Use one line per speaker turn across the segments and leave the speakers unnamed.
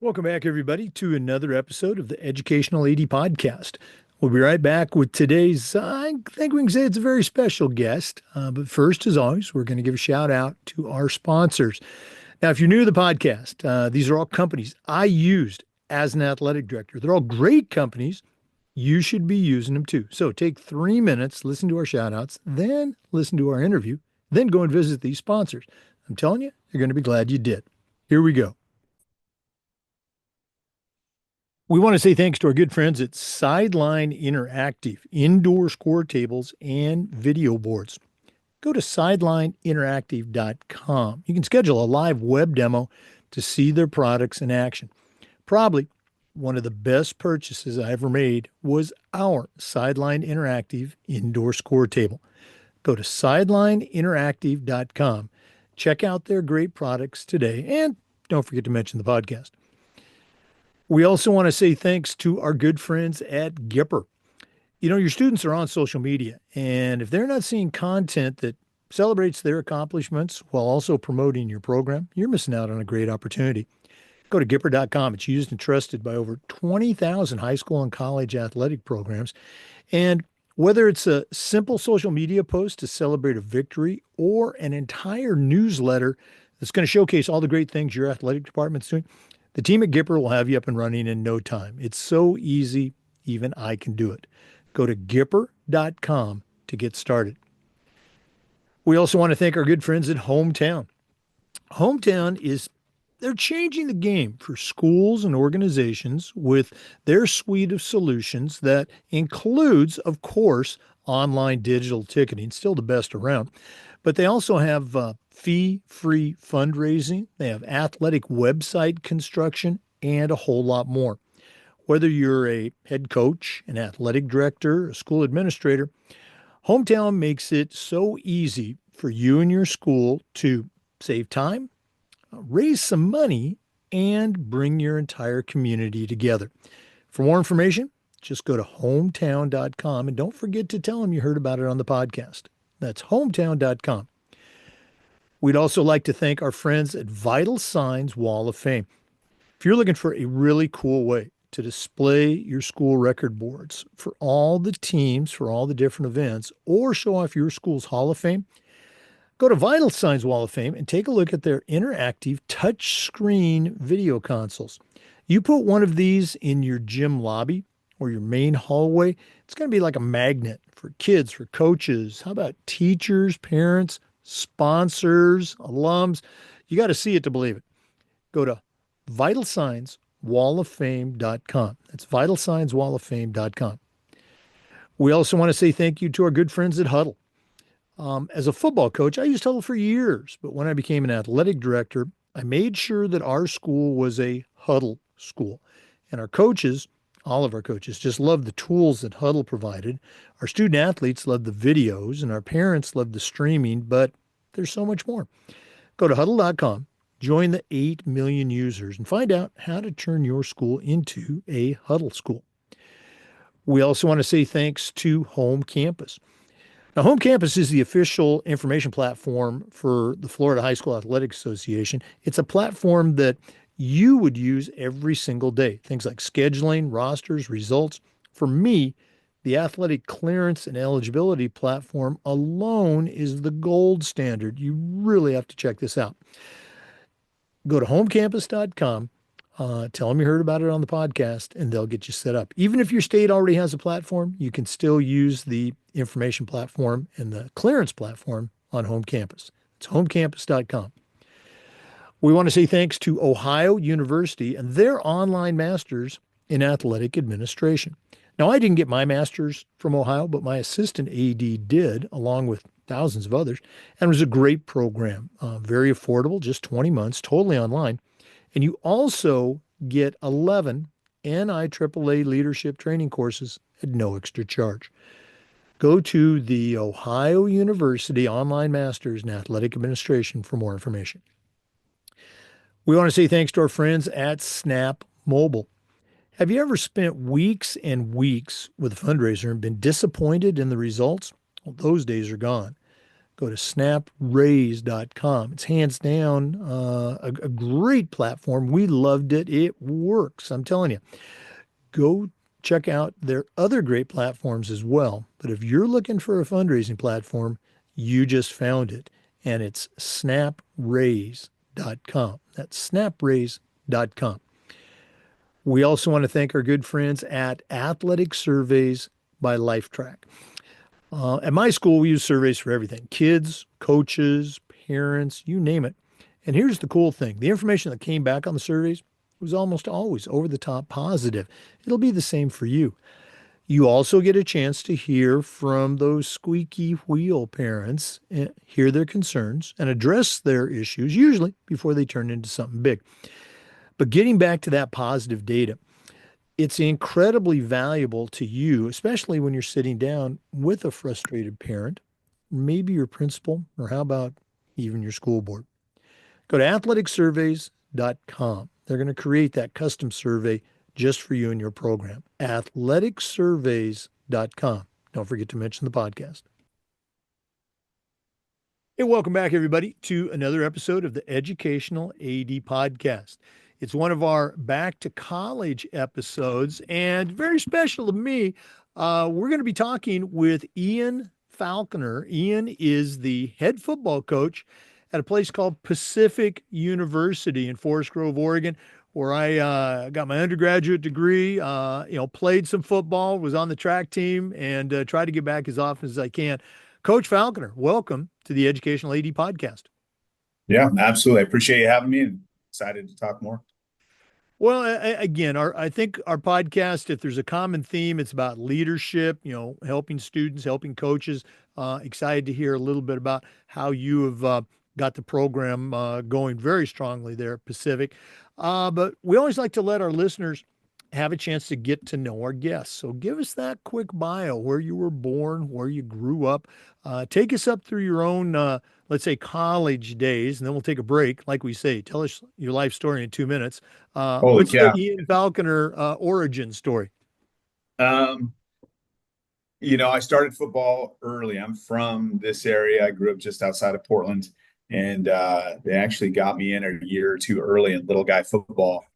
Welcome back, everybody, to another episode of the Educational AD Podcast. We'll be right back with today's, I think we can say it's a very special guest. But first, as always, we're going to give a shout out to our sponsors. Now, if you're new to the podcast, these are all companies I used as an athletic director. They're all great companies. You should be using them too. So take 3 minutes, listen to our shout outs, then listen to our interview, then go and visit these sponsors. I'm telling you, you're going to be glad you did. Here we go. We want to say thanks to our good friends at Sideline Interactive, indoor score tables and video boards. Go to sidelineinteractive.com. You can schedule a live web demo to see their products in action. Probably one of the best purchases I ever made was our Sideline Interactive indoor score table. Go to sidelineinteractive.com. Check out their great products today, and don't forget to mention the podcast. We also want to say thanks to our good friends at Gipper. Your students are on social media, and if they're not seeing content that celebrates their accomplishments while also promoting your program, you're missing out on a great opportunity. Go to Gipper.com. It's used and trusted by over 20,000 high school and college athletic programs. And whether it's a simple social media post to celebrate a victory or an entire newsletter that's going to showcase all the great things your athletic department's doing, the team at Gipper will have you up and running in no time. It's so easy, even I can do it. Go to Gipper.com to get started. We also want to thank our good friends at Hometown. They're changing the game for schools and organizations with their suite of solutions that includes, of course, online digital ticketing, still the best around. But they also have fee-free fundraising. They have athletic website construction and a whole lot more. Whether you're a head coach, an athletic director, a school administrator, Hometown makes it so easy for you and your school to save time, raise some money, and bring your entire community together. For more information, just go to hometown.com and don't forget to tell them you heard about it on the podcast. That's hometown.com. We'd also like to thank our friends at Vital Signs Wall of Fame. If you're looking for a really cool way to display your school record boards for all the teams, for all the different events, or show off your school's Hall of Fame, go to Vital Signs Wall of Fame and take a look at their interactive touchscreen video consoles. You put one of these in your gym lobby or your main hallway, it's going to be like a magnet for kids, for coaches. How about teachers, parents, sponsors, alums? You got to see it to believe it. Go to vitalsignswalloffame.com. That's vitalsignswalloffame.com. We also want to say thank you to our good friends at Huddle. As a football coach, I used Huddle for years, but when I became an athletic director, I made sure that our school was a Huddle school. And our coaches, all of our coaches, just loved the tools that Huddle provided. Our student athletes loved the videos, and our parents loved the streaming, but there's so much more. Go to huddle.com, join the 8 million users, and find out how to turn your school into a Huddle school. We also want to say thanks to Home Campus. Now, Home Campus is the official information platform for the Florida High School Athletic Association. It's a platform that you would use every single day. Things like scheduling, rosters, results. For me, the athletic clearance and eligibility platform alone is the gold standard. You really have to check this out. Go to homecampus.com. Tell them you heard about it on the podcast, and they'll get you set up. Even if your state already has a platform, you can still use the information platform and the clearance platform on Home Campus. It's homecampus.com. We want to say thanks to Ohio University and their online masters in athletic administration. Now, I didn't get my master's from Ohio, but my assistant AD did, along with thousands of others, and it was a great program. Very affordable, just 20 months, totally online. And you also get 11 NIAAA leadership training courses at no extra charge. Go to the Ohio University Online Masters in Athletic Administration for more information. We want to say thanks to our friends at Snap Mobile. Have you ever spent weeks and weeks with a fundraiser and been disappointed in the results? Well, those days are gone. go to snapraise.com. It's hands down a great platform. We loved it. It works. I'm telling you, go check out their other great platforms as well. But if you're looking for a fundraising platform, you just found it. And it's snapraise.com. That's snapraise.com. We also want to thank our good friends at Athletic Surveys by LifeTrack. At my school, we use surveys for everything: kids, coaches, parents, you name it. And here's the cool thing: the information that came back on the surveys was almost always over the top positive. It'll be the same for you. You also get a chance to hear from those squeaky wheel parents, and hear their concerns, and address their issues, usually before they turn into something big. But getting back to that positive data, it's incredibly valuable to you, especially when you're sitting down with a frustrated parent, maybe your principal, or how about even your school board. Go to athleticsurveys.com. They're going to create that custom survey just for you and your program. Athleticsurveys.com. Don't forget to mention the podcast. Hey, welcome back, everybody, to another episode of the Educational AD Podcast. It's one of our back to college episodes, and very special to me. We're going to be talking with Ian Falconer. Ian is the head football coach at a place called Pacific University in Forest Grove, Oregon, where I got my undergraduate degree. Played some football, was on the track team, and tried to get back as often as I can. Coach Falconer, welcome to the Educational AD Podcast.
Yeah, absolutely. I appreciate you having me and excited to talk more.
Well, again, I think our podcast, if there's a common theme, it's about leadership, helping students, helping coaches. Excited to hear a little bit about how you have got the program going very strongly there at Pacific. But we always like to let our listeners have a chance to get to know our guests. So give us that quick bio: where you were born, where you grew up. Take us up through your own, let's say, college days, and then we'll take a break. Like we say, tell us your life story in 2 minutes.
Holy
What's the
cow.
Ian Falconer origin story?
Um, I started football early. I'm from this area. I grew up just outside of Portland, and they actually got me in a year or two early in little guy football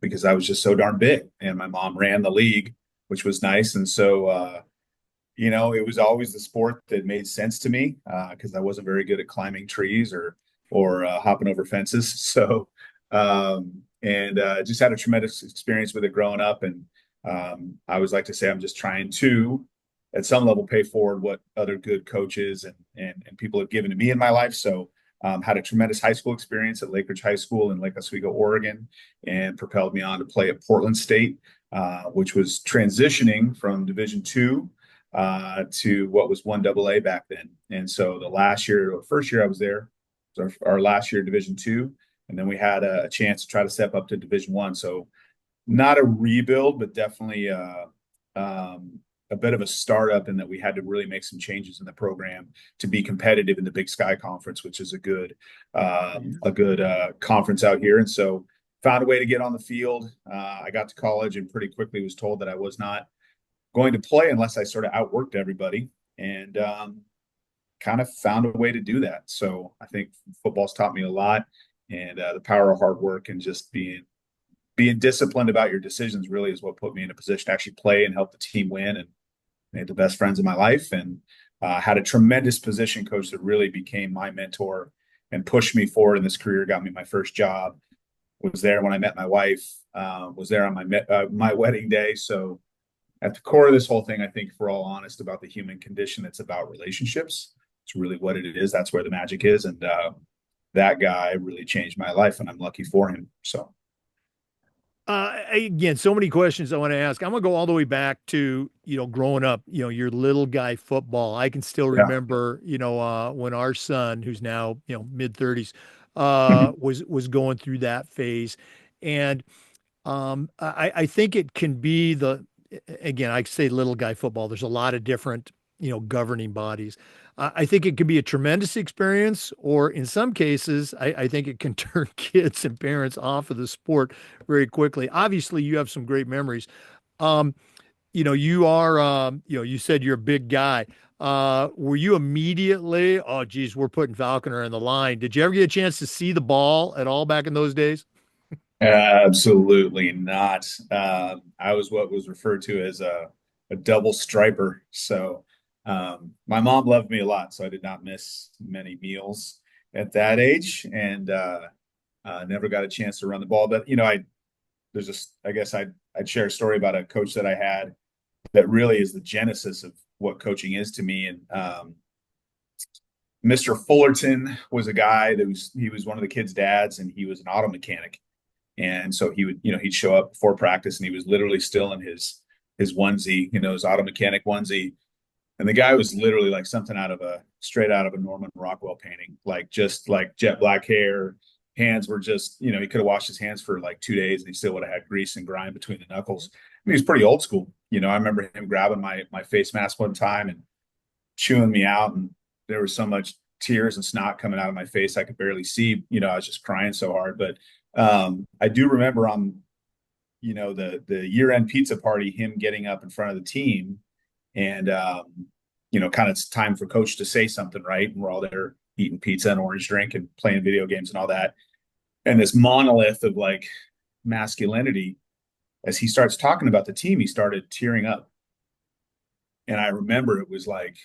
because I was just so darn big. And my mom ran the league, which was nice. And so, it was always the sport that made sense to me because I wasn't very good at climbing trees or hopping over fences. So, and just had a tremendous experience with it growing up. And I always like to say I'm just trying to, at some level, pay forward what other good coaches and people have given to me in my life. So, had a tremendous high school experience at Lake Ridge High School in Lake Oswego, Oregon, and propelled me on to play at Portland State, which was transitioning from Division II to what was 1AA back then. And so the first year I was there, was our last year Division II, and then we had a chance to try to step up to Division I. So not a rebuild, but definitely a bit of a startup in that we had to really make some changes in the program to be competitive in the Big Sky Conference, which is a good conference out here. And so found a way to get on the field. I got to college and pretty quickly was told that I was not going to play unless I sort of outworked everybody, and kind of found a way to do that. So I think football's taught me a lot, and the power of hard work and just being disciplined about your decisions really is what put me in a position to actually play and help the team win, and made the best friends of my life, and had a tremendous position coach that really became my mentor and pushed me forward in this career, got me my first job, was there when I met my wife, was there on my wedding day. So at the core of this whole thing, I think, if we're all honest about the human condition, it's about relationships. It's really what it is. That's where the magic is. And that guy really changed my life, and I'm lucky for him. So,
Again, so many questions I want to ask. I'm going to go all the way back to, growing up, your little guy football. I can still
yeah.
remember, when our son, who's now, mid 30s, was going through that phase. And I think it can be again, I say little guy football. There's a lot of different, governing bodies. I think it could be a tremendous experience, or in some cases, I think it can turn kids and parents off of the sport very quickly. Obviously, you have some great memories. You are, you said you're a big guy. Were you immediately, oh, geez, we're putting Falconer in the line? Did you ever get a chance to see the ball at all back in those days?
Absolutely not. I was what was referred to as a double striper. So my mom loved me a lot, so I did not miss many meals at that age, and never got a chance to run the ball. But I there's just I guess I'd share a story about a coach that I had that really is the genesis of what coaching is to me. And Mr. Fullerton was a guy that he was one of the kids' dads, and he was an auto mechanic. And so he would, he'd show up before practice, and he was literally still in his onesie, his auto mechanic onesie. And the guy was literally like something straight out of a Norman Rockwell painting, like just like jet black hair. Hands were just, he could have washed his hands for like 2 days and he still would have had grease and grime between the knuckles. I mean, he was pretty old school. I remember him grabbing my face mask one time and chewing me out, and there was so much tears and snot coming out of my face I could barely see. I was just crying so hard. But I do remember on the year end pizza party, him getting up in front of the team, and kind of it's time for coach to say something, right? And we're all there eating pizza and orange drink and playing video games and all that. And this monolith of like masculinity, as he starts talking about the team, he started tearing up. And I remember it was like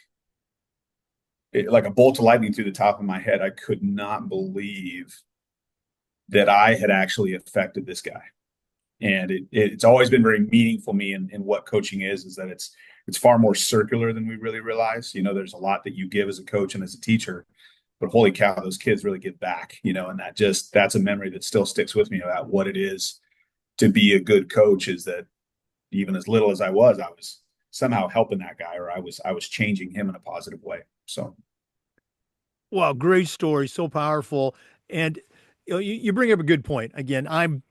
a bolt of lightning through the top of my head. I could not believe that I had actually affected this guy. And it's always been very meaningful to me in what coaching is that it's far more circular than we really realize. There's a lot that you give as a coach and as a teacher, but holy cow, those kids really give back, and that's a memory that still sticks with me about what it is to be a good coach, is that even as little as I was somehow helping that guy, or I was changing him in a positive way. So,
Wow, great story, so powerful. And you bring up a good point. Again, I'm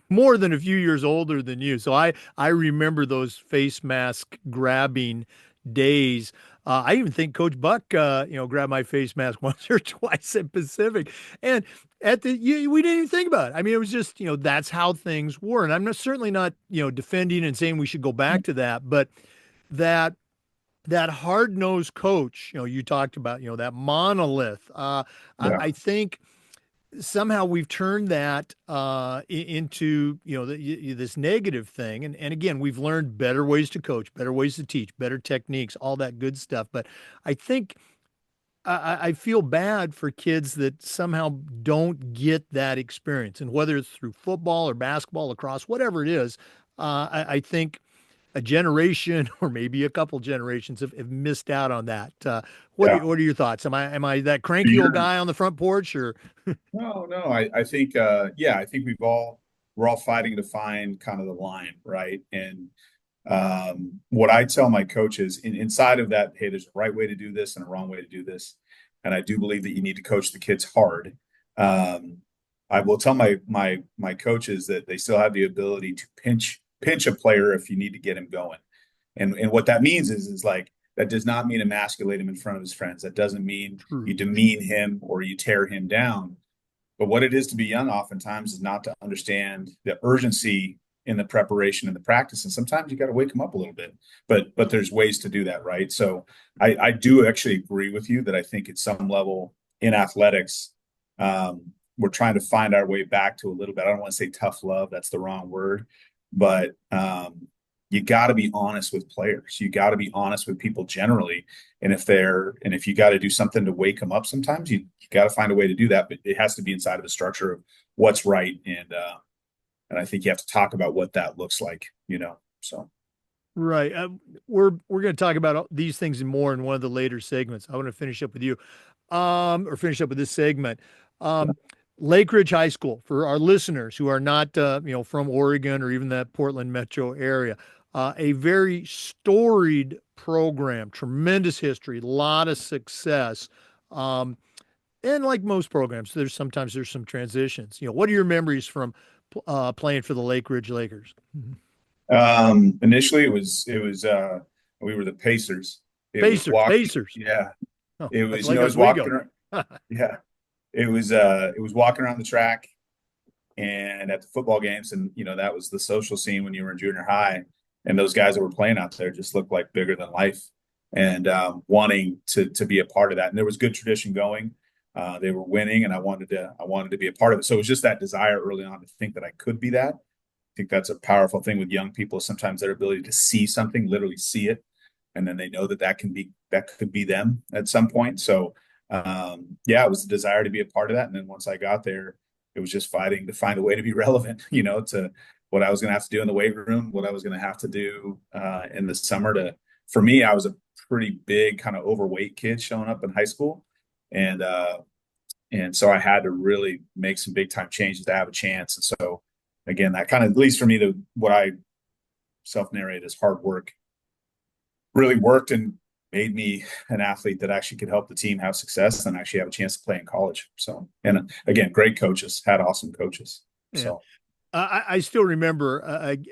more than a few years older than you, so I remember those face mask grabbing days. I even think Coach Buck, grabbed my face mask once or twice at Pacific, and we didn't even think about it. I mean, it was just that's how things were, and I'm certainly not defending and saying we should go back to that, but that that hard nosed coach, you talked about, that monolith.
yeah,
I think somehow we've turned that into this negative thing, and again we've learned better ways to coach, better ways to teach, better techniques, all that good stuff. But I think I feel bad for kids that somehow don't get that experience, and whether it's through football or basketball, lacrosse, whatever it is, I think a generation or maybe a couple generations have missed out on that.
yeah.
What are your thoughts? Am I that cranky old
You're,
guy on the front porch, or
no. I think I think we're all fighting to find kind of the line, right? And what I tell my coaches inside of that, hey, there's a right way to do this and a wrong way to do this. And I do believe that you need to coach the kids hard. Um, I will tell my coaches that they still have the ability to pinch a player if you need to get him going. And what that means is like that does not mean emasculate him in front of his friends. That doesn't mean you
true?
demean him or you tear him down. But what it is to be young oftentimes is not to understand the urgency in the preparation and the practice. And sometimes you got to wake them up a little bit. But there's ways to do that, right? So I do actually agree with you that I think at some level in athletics, we're trying to find our way back to a little bit. I don't want to say tough love, that's the wrong word, but you got to be honest with players. You got to be honest with people generally. And if you got to do something to wake them up, sometimes you got to find a way to do that. But it has to be inside of a structure of what's right. And I think you have to talk about what that looks like, So,
Right. We're going to talk about these things and more in one of the later segments. I want to finish up with you, or finish up with this segment.
yeah.
Um, Lake Ridge High School, for our listeners who are not from Oregon or even that Portland metro area, a very storied program, tremendous history, a lot of success. Um, and like most programs, there's some transitions. What are your memories from playing for the Lake Ridge Lakers? Mhm.
Initially we were the Pacers. It was
Pacers,
walking.
Pacers.
Yeah.
Oh,
It
like
was,
like
it was
Oswego.
walking around. Yeah. It was walking around the track and at the football games. And, that was the social scene when you were in junior high. And those guys that were playing out there just looked like bigger than life. and wanting to be a part of that. And there was good tradition going. They were winning, and I wanted to be a part of it. So it was just that desire early on to think that I could be that. I think that's a powerful thing with young people. Sometimes their ability to see something, literally see it, and then they know that that could be them at some point. So yeah, it was the desire to be a part of that. And then once I got there, it was just fighting to find a way to be relevant, to what I was going to have to do in the weight room, what I was going to have to do in the summer for me, I was a pretty big kind of overweight kid showing up in high school. And, and so I had to really make some big time changes to have a chance. And so again, that kind of, at least for me, what I self narrate as hard work really worked and made me an athlete that actually could help the team have success and actually have a chance to play in college. So, and again, great coaches, had awesome coaches.
Yeah.
So,
I still remember,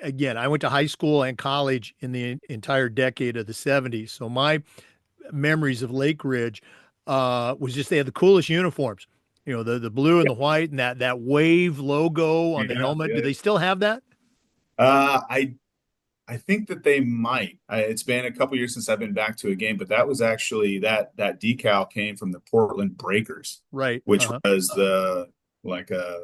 again, I went to high school and college in the entire decade of the 70s. So my memories of Lake Ridge was just they had the coolest uniforms. The blue and
yeah,
the white and that wave logo on the
yeah,
helmet. Do
yeah.
they still have that?
I think that they might. It's been a couple years since I've been back to a game, but that was actually that decal came from the Portland Breakers,
Right.
which was the like I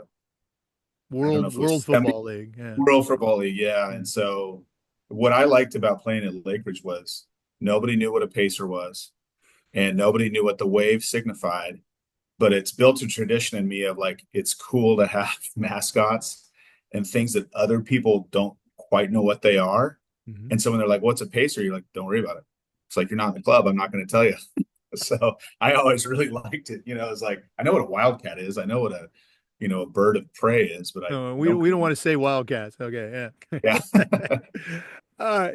don't know if it
World
was 70
Football League. Yeah.
World Football League, yeah.
Yeah.
And so what I liked about playing at Lakeridge was nobody knew what a pacer was, and nobody knew what the wave signified. But it's built a tradition in me of like it's cool to have mascots and things that other people don't quite know what they are.
Mhm.
And so when they're like, "What's a pacer?" You're like, "Don't worry about it." It's like you're not in the club. I'm not going to tell you. So I always really liked it. It's like I know what a wildcat is. I know what a bird of prey is, but I
No,
don't.
we don't want to say Wildcats. Okay,
Yeah.
yeah.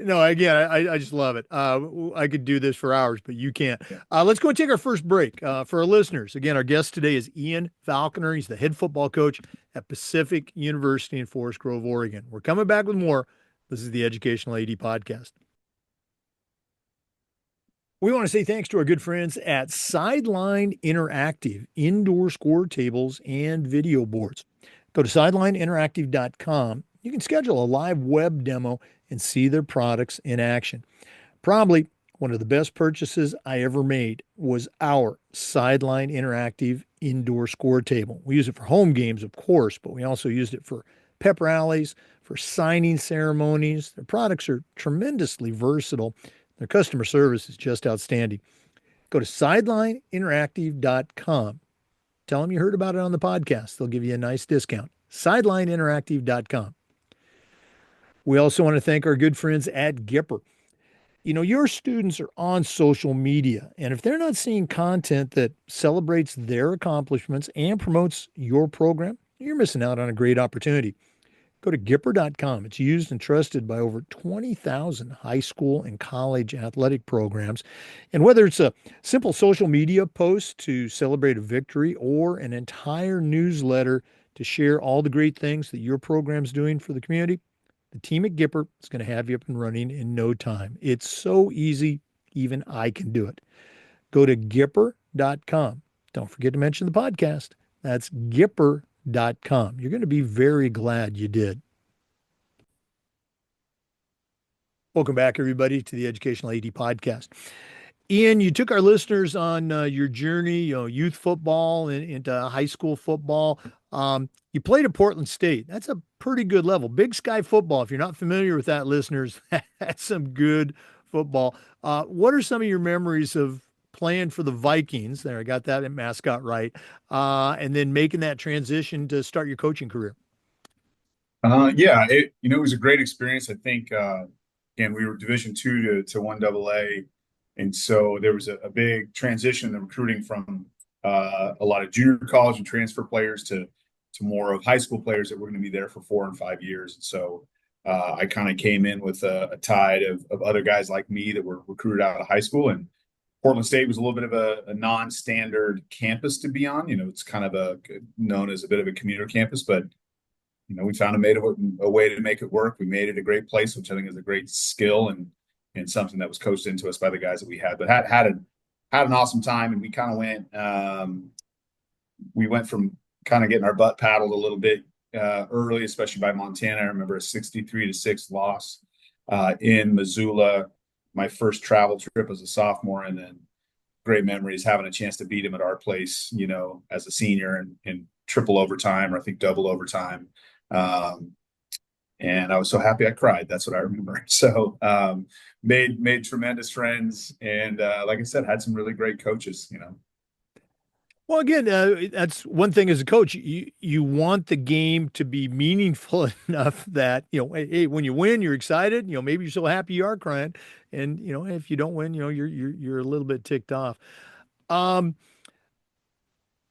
No, again, I just love it. I could do this for hours, but you can't.
Yeah.
Let's go and take our first break. For our listeners, again, our guest today is Ian Falconer. He's the head football coach at Pacific University in Forest Grove, Oregon. We're coming back with more. This is the Educational AD Podcast. We want to say thanks to our good friends at Sideline Interactive, indoor score tables and video boards. Go to sidelineinteractive.com. You can schedule a live web demo and see their products in action. Probably one of the best purchases I ever made was our Sideline Interactive indoor score table. We use it for home games, of course, but we also used it for pep rallies, for signing ceremonies. Their products are tremendously versatile. Their customer service is just outstanding. Go to sidelineinteractive.com. Tell them you heard about it on the podcast. They'll give you a nice discount. Sidelineinteractive.com. We also want to thank our good friends at Gipper. Your students are on social media, and if they're not seeing content that celebrates their accomplishments and promotes your program, you're missing out on a great opportunity. Go to Gipper.com. It's used and trusted by over 20,000 high school and college athletic programs. And whether it's a simple social media post to celebrate a victory or an entire newsletter to share all the great things that your program's doing for the community, the team at Gipper is going to have you up and running in no time. It's so easy, even I can do it. Go to Gipper.com. Don't forget to mention the podcast. That's Gipper.com. You're going to be very glad you did. Welcome back, everybody, to the Educational AD Podcast. Ian, you took our listeners on your journey, youth football and into high school football. You played at Portland State. That's a pretty good level. Big Sky football. If you're not familiar with that, listeners, that's some good football. What are some of your memories of playing for the Vikings? There, I got that mascot right. And then making that transition to start your coaching career.
Yeah, it was a great experience. I think again we were Division 2 to 1 AA, and so there was a big transition in the recruiting from a lot of junior college and transfer players to more of high school players that were going to be there for 4 and 5 years. And so I kind of came in with a tide of other guys like me that were recruited out of high school, and Portland State was a little bit of a non-standard campus to be on. It's kind of known as a bit of a commuter campus, but we found a way to make it work. We made it a great place, which I think is a great skill and something that was coached into us by the guys that we had. But had an awesome time, and we kind of went. We went from kind of getting our butt paddled a little bit early, especially by Montana. I remember a 63-6 loss in Missoula. my first travel trip as a sophomore, and then great memories having a chance to beat him at our place, as a senior in triple overtime, or I think double overtime. Um, and I was so happy I cried. That's what I remember. So made tremendous friends, and like I said, had some really great coaches.
Well, again, that's one thing as a coach. You want the game to be meaningful enough that, hey, when you win, you're excited. Maybe you're so happy you are crying, and if you don't win, you're a little bit ticked off. Um,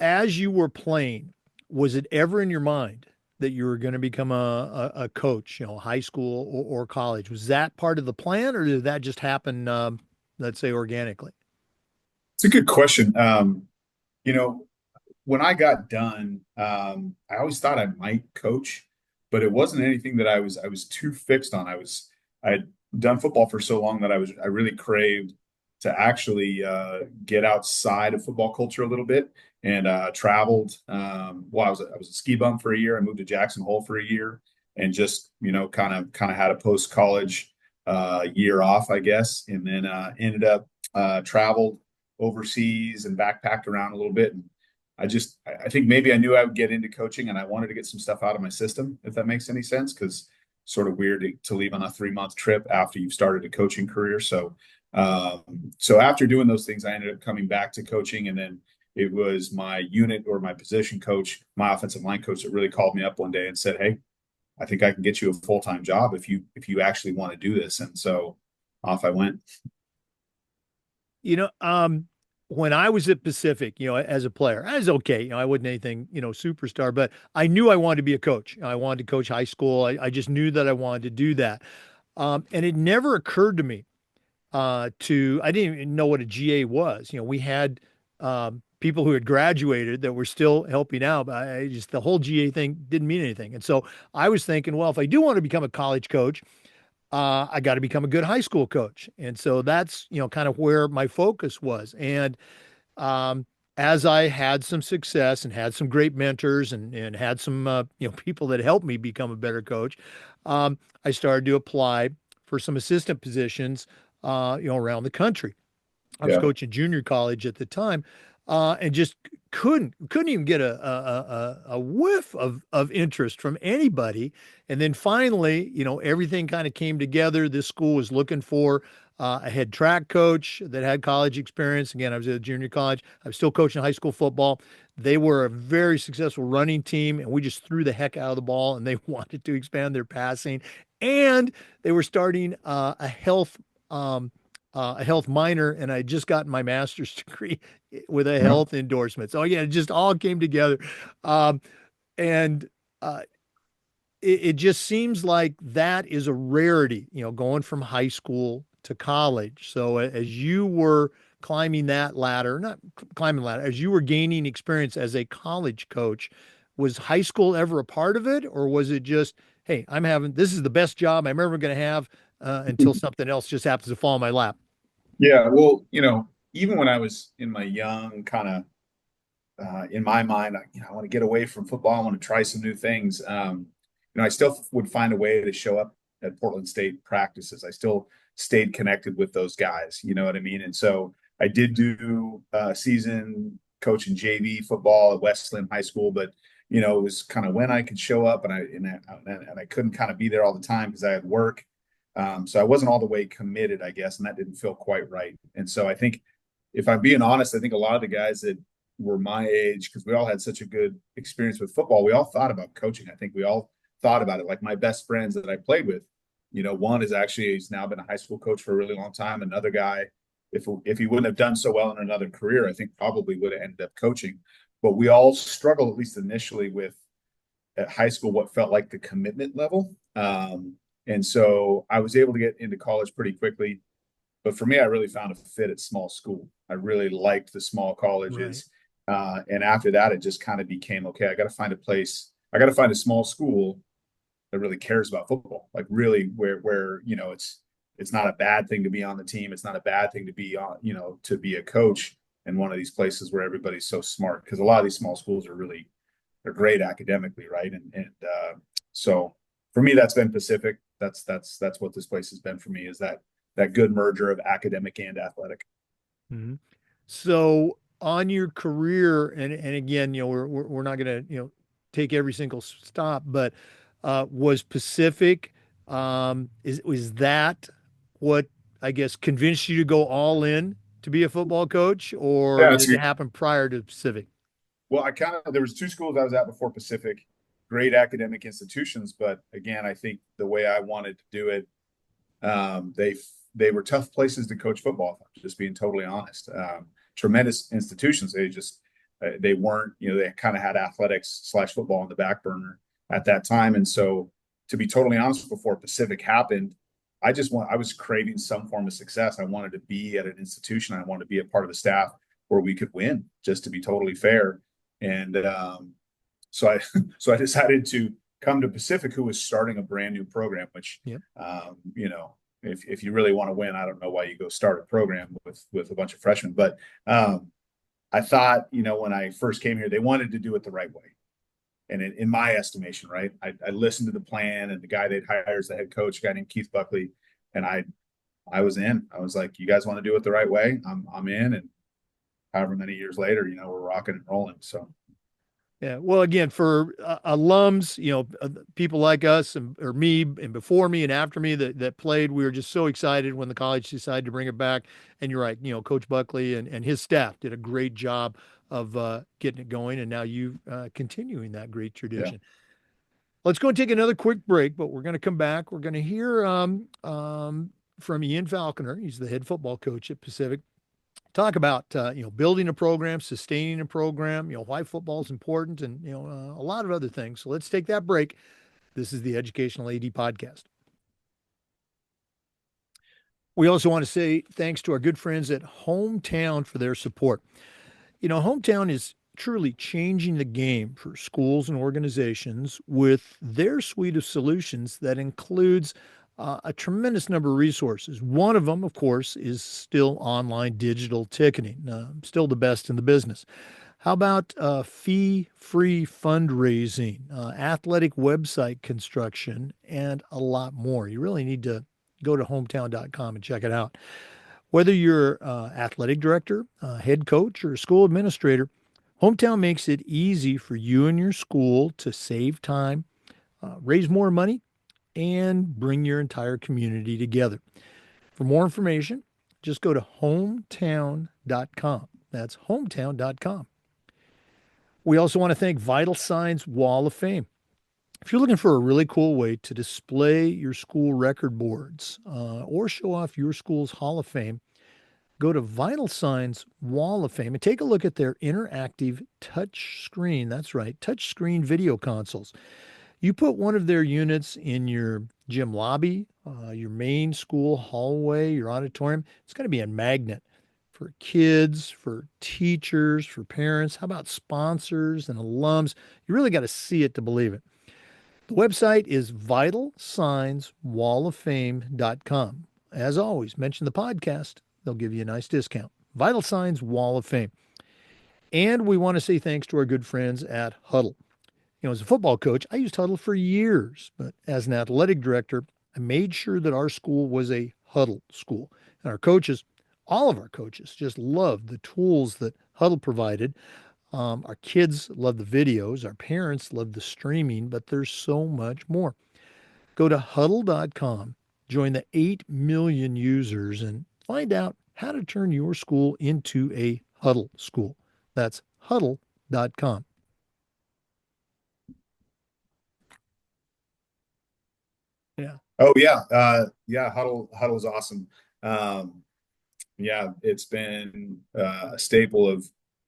as you were playing, was it ever in your mind that you were going to become a coach? High school or college? Was that part of the plan, or did that just happen? Let's say organically.
It's a good question. You know, when I got done, I always thought I might coach, but it wasn't anything that I was too fixed on. I had done football for so long that I really craved to actually get outside of football culture a little bit, and traveled. Well, I was a ski bum for a year. I moved to Jackson Hole for a year, and just kind of had a post college year off, I guess, and then ended up traveled overseas and backpacked around a little bit. And I think maybe I knew I would get into coaching, and I wanted to get some stuff out of my system, if that makes any sense, because sort of weird to leave on a 3 month trip after you've started a coaching career. So after doing those things, I ended up coming back to coaching, and then it was my unit or my position coach, my offensive line coach, that really called me up one day and said, "Hey, I think I can get you a full-time job if you actually want to do this." And so off I went.
You know, um, when I was at Pacific, as a player, I was okay. I wasn't anything, superstar, but I knew I wanted to be a coach. I wanted to coach high school. I just knew that I wanted to do that. And it never occurred to me I didn't even know what a GA was. We had people who had graduated that were still helping out. But the whole GA thing didn't mean anything. And so I was thinking, well, if I do want to become a college coach, I got to become a good high school coach. And so that's, kind of where my focus was. And um, as I had some success and had some great mentors and had some, people that helped me become a better coach, I started to apply for some assistant positions, around the country. I was
Yeah.
coaching junior college at the time, and just couldn't even get a whiff of interest from anybody. And then finally, everything kind of came together. This school was looking for a head track coach that had college experience. Again, I was at a junior college. I was still coaching high school football. They were a very successful running team, and we just threw the heck out of the ball. And they wanted to expand their passing, and they were starting a health minor, and I just got my master's degree with a
Yeah.
health endorsement. So yeah, it just all came together. Um, and it just seems like that is a rarity, going from high school to college. So as you were climbing that ladder, not climbing the ladder, as you were gaining experience as a college coach, was high school ever a part of it, or was it just, hey, this is the best job I'm ever going to have until something else just happens to fall in my lap?
Yeah, well, even when I was in my young kind of in my mind, I want to get away from football. I want to try some new things. I still would find a way to show up at Portland State practices. I still stayed connected with those guys. You know what I mean? And so I did do season coaching JV football at Wesleyan High School, but it was kind of when I could show up, and I couldn't kind of be there all the time because I had work. So I wasn't all the way committed, I guess, and that didn't feel quite right. And so I think, if I'm being honest, I think a lot of the guys that were my age, because we all had such a good experience with football, we all thought about coaching. I think we all thought about it. Like my best friends that I played with, one is actually, he's now been a high school coach for a really long time. Another guy, if he wouldn't have done so well in another career, I think probably would have ended up coaching. But we all struggled, at least initially, with at high school what felt like the commitment level. And so I was able to get into college pretty quickly. But for me, I really found a fit at small school. I really liked the small
Right.
colleges. And after that, it just kind of became, okay, I got to find a place. I got to find a small school that really cares about football, like really where it's not a bad thing to be on the team. It's not a bad thing to be on, to be a coach in one of these places where everybody's so smart, because a lot of these small schools they're great academically, right? And so for me, that's been Pacific. That's what this place has been for me, is that that good merger of academic and athletic.
Mhm. So on your career, and again, we're not going to take every single stop, but was Pacific is was that what I guess convinced you to go all in to be a football coach, or
Yeah,
did it happen prior to Pacific?
well, I kind of there was two schools I was at before Pacific, great academic institutions, but again, I think the way I wanted to do it, they were tough places to coach football. Just being totally honest, tremendous institutions. They weren't, they kind of had athletics slash football on the back burner at that time, and so to be totally honest, before Pacific happened, I was craving some form of success. I wanted to be at an institution. I wanted to be a part of the staff where we could win. Just to be totally fair, and so I so I decided to come to Pacific, who was starting a brand new program. Which,
Yep.
if you really want to win, I don't know why you go start a program with a bunch of freshmen. But I thought, when I first came here, they wanted to do it the right way. And in my estimation, right, I listened to the plan and the guy they'd hired as the head coach, a guy named Keith Buckley, and I was in. I was like, you guys want to do it the right way? I'm in. And however many years later, we're rocking and rolling. So
Yeah. Well, again, for alums, people like us and or me and before me and after me that played, we were just so excited when the college decided to bring it back. And you're right, Coach Buckley and his staff did a great job of getting it going. And now you continuing that great
yeah.
tradition. Let's go and take another quick break, but we're going to come back. We're going to hear from Ian Falconer. He's the head football coach at Pacific. Talk about building a program, sustaining a program, why football is important, and a lot of other things. So let's take that break. This is the Educational AD Podcast. We also want to say thanks to our good friends at Hometown for their support. Hometown is truly changing the game for schools and organizations with their suite of solutions that includes a tremendous number of resources. One of them, of course, is still online digital ticketing, still the best in the business. How about fee-free fundraising, athletic website construction, and a lot more? You really need to go to hometown.com and check it out. Whether you're athletic director, head coach, or school administrator, Hometown makes it easy for you and your school to save time, raise more money, and bring your entire community together. For more information, just go to hometown.com. That's hometown.com. We also want to thank Vital Signs Wall of Fame. If you're looking for a really cool way to display your school record boards or show off your school's Hall of Fame, go to Vital Signs Wall of Fame and take a look at their interactive touch screen. That's right, touch screen video consoles. You put one of their units in your gym lobby, your main school hallway, your auditorium. It's going to be a magnet for kids, for teachers, for parents. How about sponsors and alums? You really got to see it to believe it. The website is vitalsignswalloffame.com. As always, mention the podcast. They'll give you a nice discount. Vital Signs Wall of Fame. And we want to say thanks to our good friends at Huddle. As a football coach, I used Huddle for years, but as an athletic director, I made sure that our school was a Huddle school. And our coaches, all of our coaches, just loved the tools that Huddle provided. Our kids love the videos, our parents love the streaming, but there's so much more. Go to huddle.com, join the 8 million users, and find out how to turn your school into a Huddle school. That's huddle.com. Yeah.
Oh yeah, yeah. Huddle's awesome. Um, yeah, it's been a staple of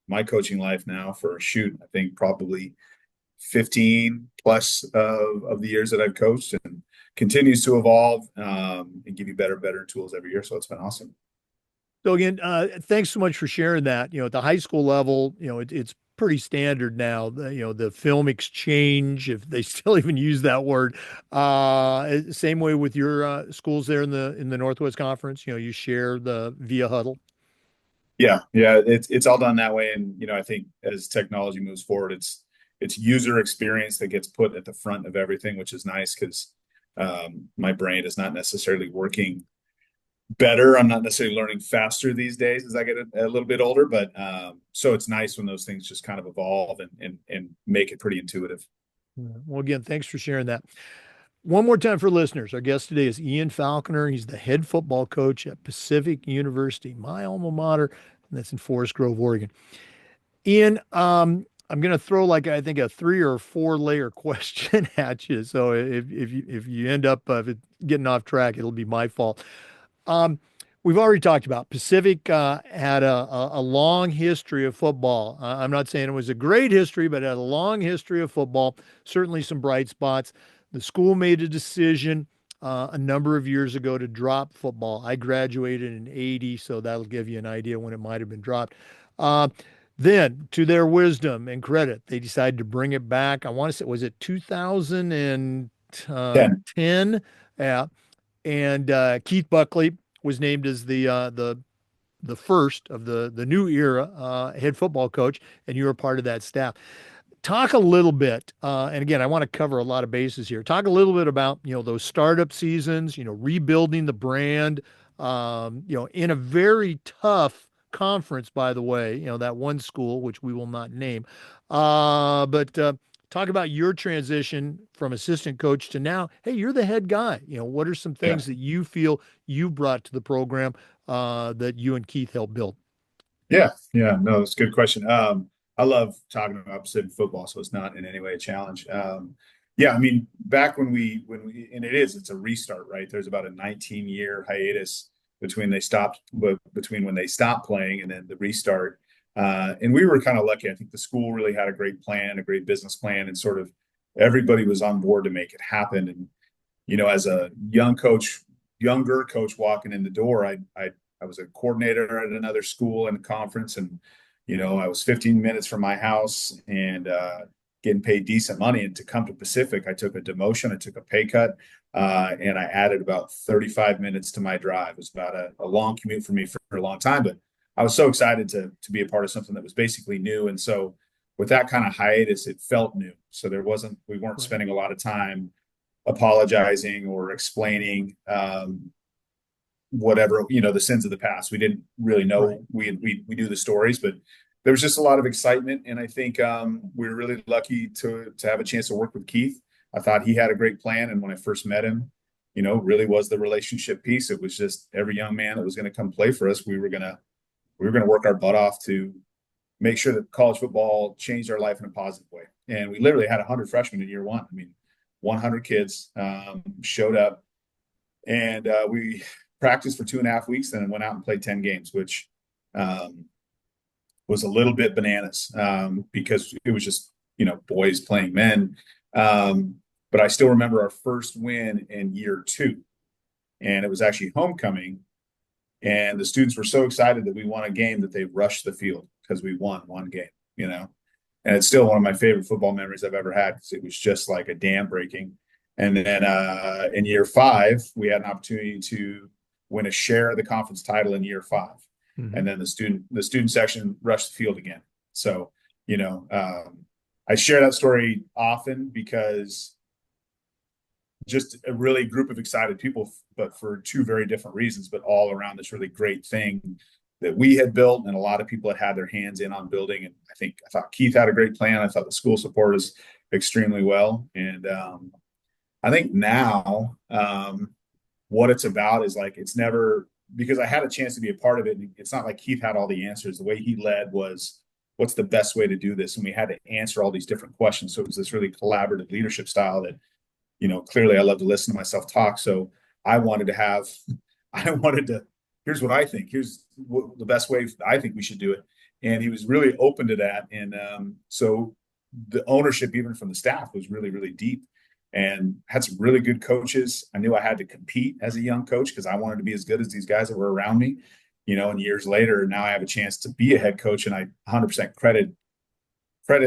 my coaching life now for I think probably 15 plus of the years that I've coached, and continues to evolve and give you better tools every year. So it's been awesome.
So again, thanks so much for sharing that. At the high school level, it's pretty standard now. The film exchange, if they still even use that word. Same way with your schools there in the Northwest Conference. You share the via Huddle.
Yeah, it's all done that way, and I think as technology moves forward, it's user experience that gets put at the front of everything, which is nice because my brain is not necessarily working better. I'm not necessarily learning faster these days as I get a little bit older, but so it's nice when those things just kind of evolve and make it pretty intuitive.
Yeah. Well, again, thanks for sharing that. One more time for listeners. Our guest today is Ian Falconer. He's the head football coach at Pacific University, my alma mater, and that's in Forest Grove, Oregon. Ian, I'm going to throw like I think a 3 or 4 layer question at you. So if you end up getting off track, it'll be my fault. Um, we've already talked about Pacific had a long history of football. I'm not saying it was a great history, but it had a long history of football. Certainly some bright spots. The school made a decision a number of years ago to drop football. I graduated in '80, so that'll give you an idea when it might have been dropped. Uh, then, to their wisdom and credit, they decided to bring it back. I want to say, was it
10.
2010? Yeah. And Keith Buckley was named as the first of the new era head football coach, and you were part of that staff. Talk a little bit, and again, I want to cover a lot of bases here. Talk a little bit about those startup seasons, rebuilding the brand, in a very tough conference, by the way, that one school which we will not name, but talk about your transition from assistant coach to now. Hey, you're the head guy. What are some
Yeah.
things that you feel you brought to the program that you and Keith helped build?
Yeah. Yeah. No, it's a good question. I love talking about Pacific football, so it's not in any way a challenge. Yeah, I mean, back and it's a restart, right? There's about a 19-year hiatus between when they stopped playing and then the restart. And we were kind of lucky. I think the school really had a great plan, a great business plan, and sort of everybody was on board to make it happen. And as a younger coach walking in the door, I was a coordinator at another school in a conference, and I was 15 minutes from my house and getting paid decent money. And to come to Pacific, I took a demotion, I took a pay cut, and I added about 35 minutes to my drive. It was about a long commute for me for a long time, but I was so excited to be a part of something that was basically new. And so with that kind of hiatus, it felt new. So we weren't
Right.
spending a lot of time apologizing or explaining whatever the sins of the past. We didn't really
Right.
know. We knew the stories, but there was just a lot of excitement, and I think we were really lucky to have a chance to work with Keith. I thought he had a great plan, and when I first met him, really was the relationship piece. It was just every young man that was going to come play for us. We were gonna work our butt off to make sure that college football changed our life in a positive way. And we literally had 100 freshmen in year one. I mean, 100 kids showed up, and we practiced for 2.5 weeks, then went out and played 10 games, which um, was a little bit bananas because it was just boys playing men. But I still remember our first win in year two, and it was actually homecoming. And the students were so excited that we won a game that they rushed the field because we won one game. And it's still one of my favorite football memories I've ever had because it was just like a dam breaking. And then in year five, we had an opportunity to win a share of the conference title in year five.
Mhm.
And then the student section rushed the field again. So, I share that story often because just a really group of excited people, but for two very different reasons, but all around this really great thing that we had built and a lot of people had their hands in on building. And I thought Keith had a great plan. I thought the school supported us extremely well. And I think now what it's about is like, it's never, because I had a chance to be a part of it. And it's not like Keith had all the answers. The way he led was, what's the best way to do this? And we had to answer all these different questions. So it was this really collaborative leadership style that clearly I love to listen to myself talk. So I wanted to have, I wanted to, here's what I think, here's the best way I think we should do it. And he was really open to that. And so the ownership, even from the staff, was really, really deep and had some really good coaches. I knew I had to compete as a young coach because I wanted to be as good as these guys that were around me, and years later, now I have a chance to be a head coach. And I 100% credit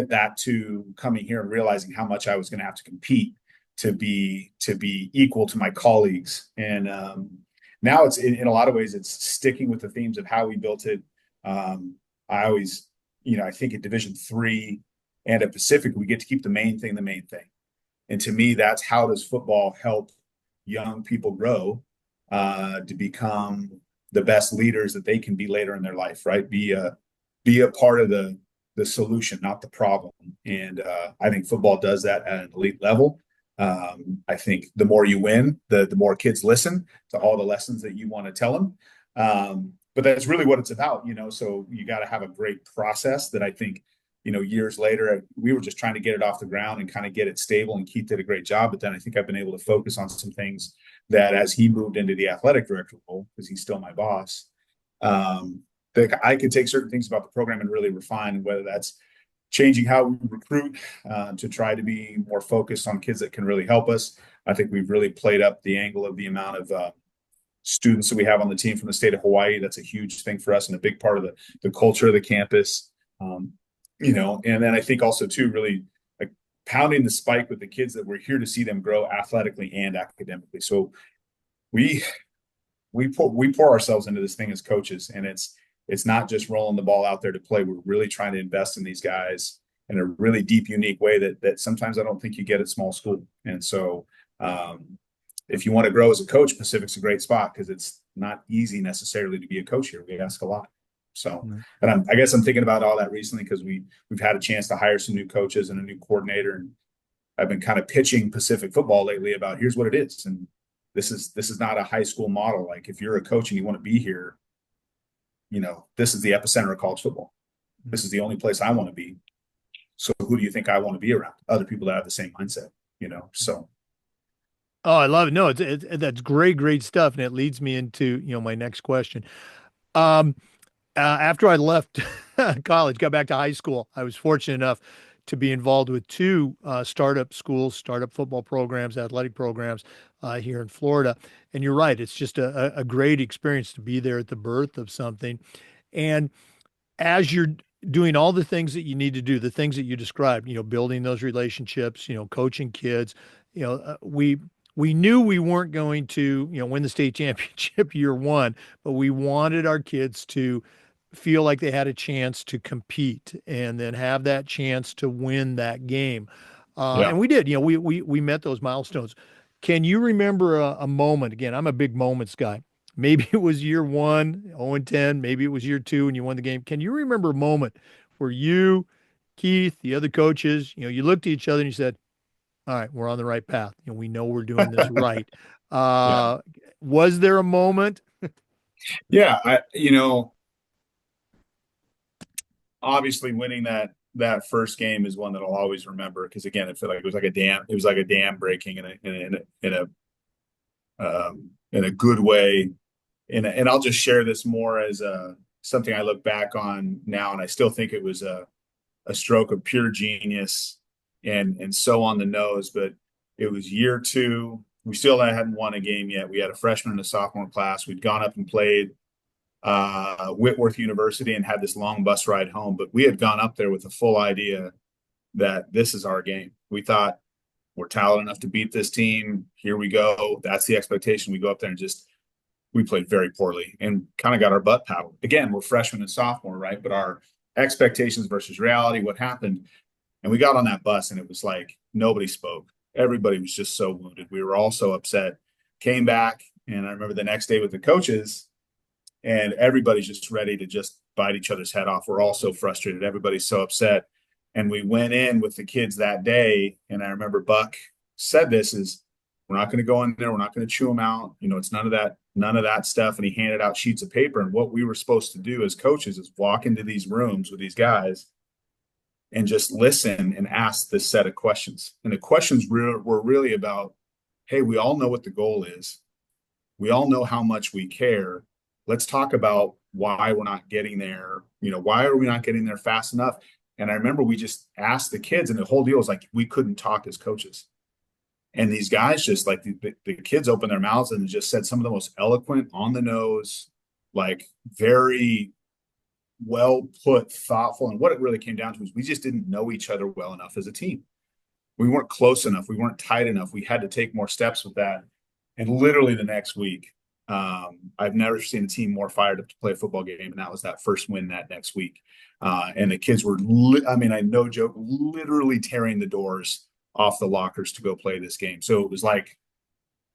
that to coming here and realizing how much I was going to have to compete to be equal to my colleagues. And now it's in a lot of ways it's sticking with the themes of how we built it. I always, I think at Division III and at Pacific we get to keep the main thing the main thing. And to me, that's how does football help young people grow? to become the best leaders that they can be later in their life, right? Be a part of the solution, not the problem. And I think football does that at an elite level. I think the more you win, the more kids listen to all the lessons that you want to tell them. But that's really what it's about, you know. So you got to have a great process that I think, you know, years later, we were just trying to get it off the ground and kind of get it stable. And Keith did a great job. But then I think I've been able to focus on some things that as he moved into the athletic director role, because he's still my boss, that I could take certain things about the program and really refine, whether that's changing how we recruit to try to be more focused on kids that can really help us. I think we've really played up the angle of the amount of students that we have on the team from the state of Hawaii. That's a huge thing for us and a big part of the culture of the campus. You know, and then I think also too, really like pounding the spike with the kids that we're here to see them grow athletically and academically. So we we pour ourselves into this thing as coaches, and it's not just rolling the ball out there to play. We're really trying to invest in these guys in a really deep, unique way that sometimes I don't think you get at small school. And so, if you want to grow as a coach, Pacific's a great spot because it's not easy necessarily to be a coach here. We ask a lot. So, and I guess I'm thinking about all that recently because we've had a chance to hire some new coaches and a new coordinator, and I've been kind of pitching Pacific football lately about here's what it is, and this is not a high school model. Like if you're a coach and you want to be here, you know, this is the epicenter of college football. This is the only place I want to be. So who do you think I want to be around? Other people that have the same mindset, you know? So.
Oh, I love it. No, that's great, great stuff, and it leads me into my next question. Um, After I left college, got back to high school, I was fortunate enough to be involved with two startup schools, startup football programs, athletic programs here in Florida. And you're right, it's just a great experience to be there at the birth of something. And as you're doing all the things that you need to do, the things that you described, building those relationships, coaching kids, we knew we weren't going to, win the state championship year one, but we wanted our kids to feel like they had a chance to compete and then have that chance to win that game.
Yeah.
And we did, we met those milestones. Can you remember a moment? Again, I'm a big moments guy. Maybe it was year one, 0-10. Maybe it was year two and you won the game. Can you remember a moment where you, Keith, the other coaches, you looked at each other and you said, all right, we're on the right path. We know we're doing this right.
Yeah.
Was there a moment?
Yeah. Obviously winning that first game is one that I'll always remember because again, it felt like it was like a dam breaking in a good way. And I'll just share this more as something I look back on now, and I still think it was a stroke of pure genius and so on the nose. But it was year two. We still hadn't won a game yet. We had a freshman and a sophomore class. We'd gone up and played Whitworth University and had this long bus ride home. But we had gone up there with the full idea that this is our game. We thought we're talented enough to beat this team. Here we go. That's the expectation. We go up there and we played very poorly and kind of got our butt paddled. Again, we're freshmen and sophomore, right? But our expectations versus reality, what happened? And we got on that bus and it was like nobody spoke. Everybody was just so wounded. We were all so upset. Came back, and I remember the next day with the coaches, and everybody's just ready to just bite each other's head off. We're all so frustrated. Everybody's so upset. And we went in with the kids that day, and I remember Buck said this is we're not going to go in there. We're not going to chew them out. It's none of that stuff. And he handed out sheets of paper. And what we were supposed to do as coaches is walk into these rooms with these guys and just listen and ask this set of questions. And the questions were really about, hey, we all know what the goal is. We all know how much we care. Let's talk about why we're not getting there. Why are we not getting there fast enough? And I remember we just asked the kids, and the whole deal was like, we couldn't talk as coaches. And these guys just like the kids opened their mouths and just said some of the most eloquent, on the nose, like very well put, thoughtful. And what it really came down to is we just didn't know each other well enough as a team. We weren't close enough. We weren't tight enough. We had to take more steps with that. And literally the next week, I've never seen a team more fired up to play a football game. And that was that first win that next week. And the kids were, I no joke, literally tearing the doors off the lockers to go play this game. So it was like,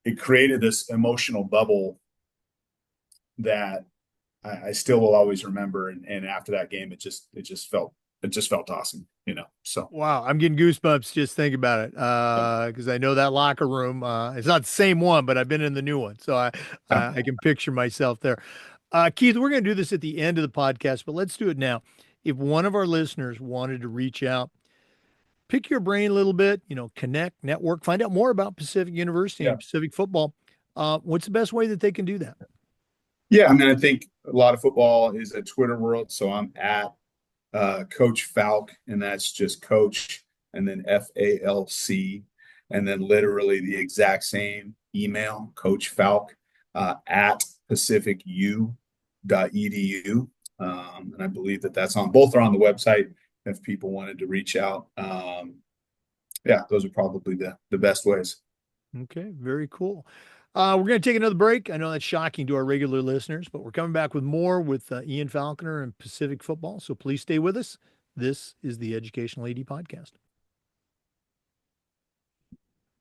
it created this emotional bubble that I still will always remember. And after that game, it just felt awesome, you know. So
Wow, I'm getting goosebumps just thinking about it. Because I know that locker room. It's not the same one, but I've been in the new one, so
yeah,
I can picture myself there. Keith, we're going to do this at the end of the podcast, but let's do it now. If one of our listeners wanted to reach out, pick your brain a little bit, connect, network, find out more about Pacific University
yeah,
and Pacific football. What's the best way that they can do that?
yeah. I mean, I think a lot of football is a Twitter world, so I'm at Coach Falk, and that's just Coach and then FALC, and then literally the exact same email, Coach Falk at pacificu.edu. And I believe that that's on both are on the website if people wanted to reach out. Yeah, those are probably the best ways.
Okay, very cool. We're going to take another break. I know that's shocking to our regular listeners, but we're coming back with more with Ian Falconer and Pacific football. So please stay with us. This is the Educational AD Podcast.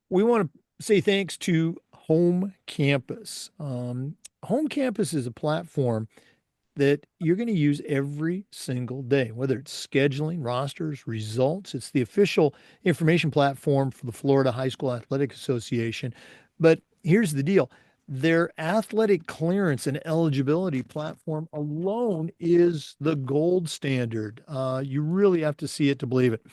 We want to say thanks to Home Campus. Home Campus is a platform that you're going to use every single day, whether it's scheduling, rosters, results. It's the official information platform for the Florida High School Athletic Association. But here's the deal, their athletic clearance and eligibility platform alone is the gold standard. You really have to see it to believe it.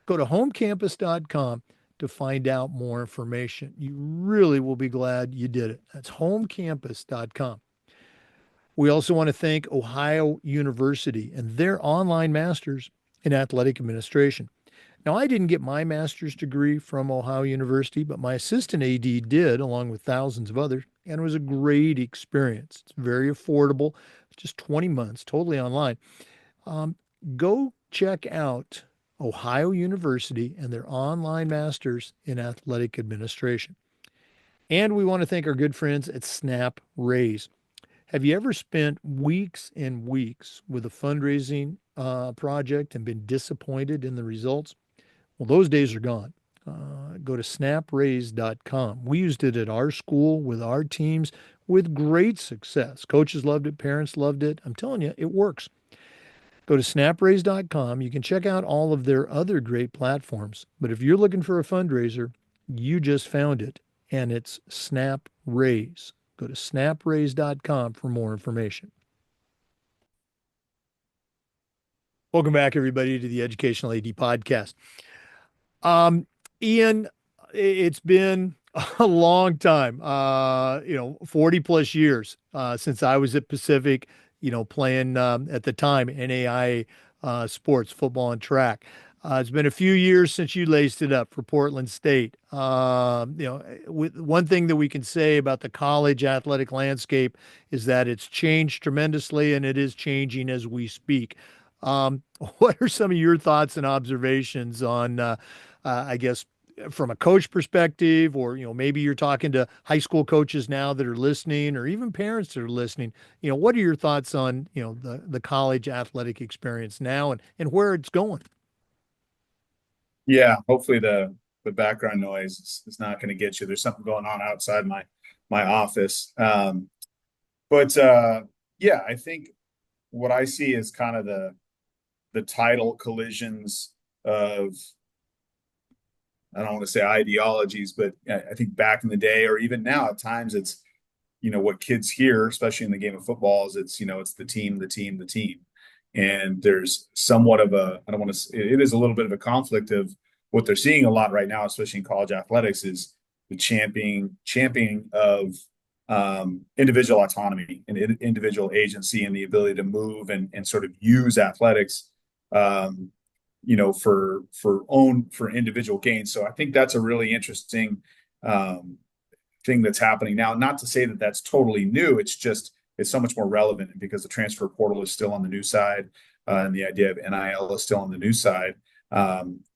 Go to homecampus.com to find out more information. You really will be glad you did it. That's homecampus.com. We also want to thank Ohio University and their online masters in athletic administration. Now, I didn't get my master's degree from Ohio University, but my assistant AD did, along with thousands of others, and it was a great experience. It's very affordable, just 20 months, totally online. Um, Go check out Ohio University and their online masters in athletic administration. And we want to thank our good friends at Snap Raise. Have you ever spent weeks and weeks with a fundraising project and been disappointed in the results? Well, those days are gone. Go to snapraise.com. We used it at our school with our teams with great success. Coaches loved it, parents loved it. I'm telling you, it works. Go to snapraise.com. You can check out all of their other great platforms. But if you're looking for a fundraiser, you just found it, and it's Snap Raise. Go to snapraise.com for more information. Welcome back, everybody, to the Educational AD Podcast. Um, Ian, it's been a long time, 40 plus years since I was at Pacific, playing at the time NAIA sports, football and track. It's been a few years since you laced it up for Portland State. One thing that we can say about the college athletic landscape is that it's changed tremendously and it is changing as we speak. What are some of your thoughts and observations on, I guess, from a coach perspective, or maybe you're talking to high school coaches now that are listening, or even parents that are listening? What are your thoughts on the college athletic experience now and where it's going?
Yeah, hopefully the background noise is not going to get you. There's something going on outside my office. But yeah, I think what I see is kind of the title collisions of, I don't want to say ideologies, but I think back in the day or even now at times it's, what kids hear, especially in the game of football, is it's the team, the team, the team. And there's somewhat of a, I don't want to, it is a little bit of a conflict of what they're seeing a lot right now, especially in college athletics, is the championing of individual autonomy and individual agency and the ability to move and sort of use athletics um, for individual gain. So I think that's a really interesting um, thing that's happening now. Not to say that that's totally new. It's so much more relevant because the transfer portal is still on the new side, and the idea of NIL is still on the new side.